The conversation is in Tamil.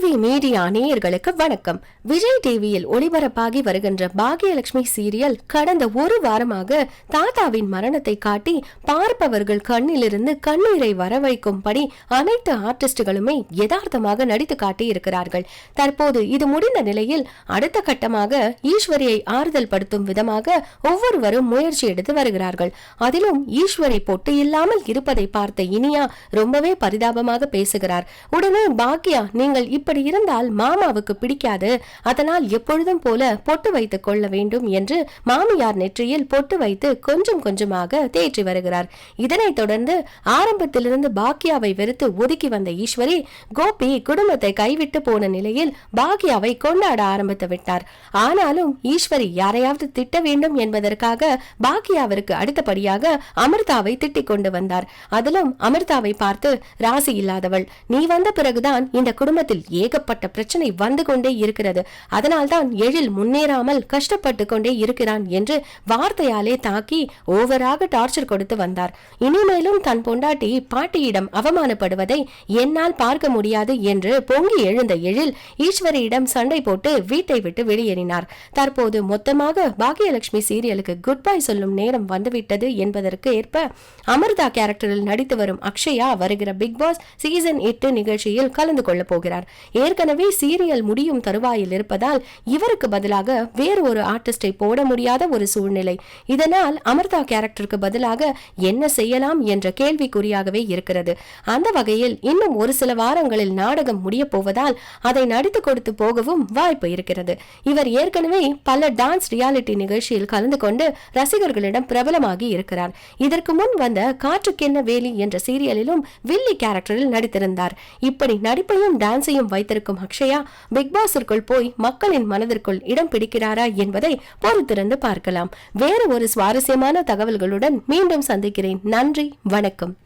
டிவி மீடியா நேயர்களுக்கு வணக்கம். விஜய் டிவியில் ஒளிபரப்பாகி வருகின்ற பாக்யலட்சுமி சீரியல் கடந்த ஒரு வாரமாக தாத்தாவின் மரணத்தை காட்டி பார்ப்பவர்கள் கண்ணிலிருந்து கண்ணீரை வரவைக்கும்படி அனைத்து ஆர்டிஸ்டுகளுமே யதார்த்தமாக நடித்து காட்டி இருக்கிறார்கள். தற்போது இது முடிந்த நிலையில் அடுத்த கட்டமாக ஈஸ்வரியை ஆறுதல் படுத்தும் விதமாக ஒவ்வொருவரும் முயற்சி எடுத்து வருகிறார்கள். அதிலும் ஈஸ்வரி பொட்டு இல்லாமல் இருப்பதை பார்த்த இனியா ரொம்பவே பரிதாபமாக பேசுகிறார். உடனே பாக்யா, நீங்கள் இப்படி இருந்தால் மாமாவுக்கு பிடிக்காது, அதனால் எப்பொழுதும் போல பொட்டு வைத்துக் கொள்ள வேண்டும் என்று மாமியார் நெற்றியில் பொட்டு வைத்து கொஞ்சம் கொஞ்சமாக தேற்றி வருகிறார். இதனைத் தொடர்ந்து ஆரம்பத்திலிருந்து பாக்யாவை வெறுத்து ஒதுக்கி வந்த ஈஸ்வரி கோபி குடும்பத்தை கைவிட்டு போன நிலையில் பாக்யாவை கொண்டாட ஆரம்பித்து விட்டார். ஆனாலும் ஈஸ்வரி யாரையாவது திட்ட வேண்டும் என்பதற்காக பாக்யாவிற்கு அடுத்தபடியாக அமிர்தாவை திட்டிக் கொண்டு வந்தார். அதிலும் அமிர்தாவை பார்த்து, ராசி இல்லாதவள், நீ வந்த பிறகுதான் இந்த குடும்பத்தில் ஏகப்பட்ட பிரச்சனை வந்து கொண்டே இருக்கிறது, அதனால்தான் எழில் முன்னேறாமல் கஷ்டப்பட்டு கொண்டே இருக்கிறான் என்று வார்த்தையாலே தாக்கி ஓவராக டார்ச்சர் கொடுத்து வந்தார். இனிமேலும் தன் பொண்டாட்டி பாட்டியிடம் அவமானப்படுவதை என்னால் பார்க்க முடியாது என்று பொங்கி எழுந்த எழில் ஈஸ்வரியிடம் சண்டை போட்டு வீட்டை விட்டு வெளியேறினார். தற்போது மொத்தமாக பாக்யலட்சுமி சீரியலுக்கு குட் பை சொல்லும் நேரம் வந்துவிட்டது என்பதற்கு ஏற்ப அமிர்தா கேரக்டரில் நடித்து வரும் அக்ஷயா வருகிற பிக் பாஸ் சீசன் 8 நிகழ்ச்சியில் கலந்து கொள்ள போகிறார். ஏற்கனவே சீரியல் முடியும் தருவாயில் இருப்பதால் இவருக்கு பதிலாக வேறு ஒரு ஆர்டிஸ்டை போட முடியாத ஒரு சூழ்நிலை. இதனால் அமிர்தா கேரக்டருக்கு பதிலாக என்ன செய்யலாம் என்ற கேள்விக்குறியாகவே இருக்கிறது. அந்த வகையில் இன்னும் ஒரு சில வாரங்களில் நாடகம் முடிய போவதால் அதை நடித்து கொடுத்து போகவும் வாய்ப்பு இருக்கிறது. இவர் ஏற்கனவே பல டான்ஸ் ரியாலிட்டி நிகழ்ச்சியில் கலந்து கொண்டு ரசிகர்களிடம் பிரபலமாகி இருக்கிறார். இதற்கு முன் வந்த காற்றுக்கென்ன வேலி என்ற சீரியலிலும் வில்லி கேரக்டரில் நடித்திருந்தார். இப்படி நடிப்பையும் டான்ஸையும் வைத்திருக்கும் அக்ஷயா பிக் பாஸிற்குள் போய் மக்களின் மனதிற்குள் இடம் பிடிக்கிறாரா என்பதை பொறுத்திருந்து பார்க்கலாம். வேறு ஒரு சுவாரஸ்யமான தகவல்களுடன் மீண்டும் சந்திக்கிறேன். நன்றி, வணக்கம்.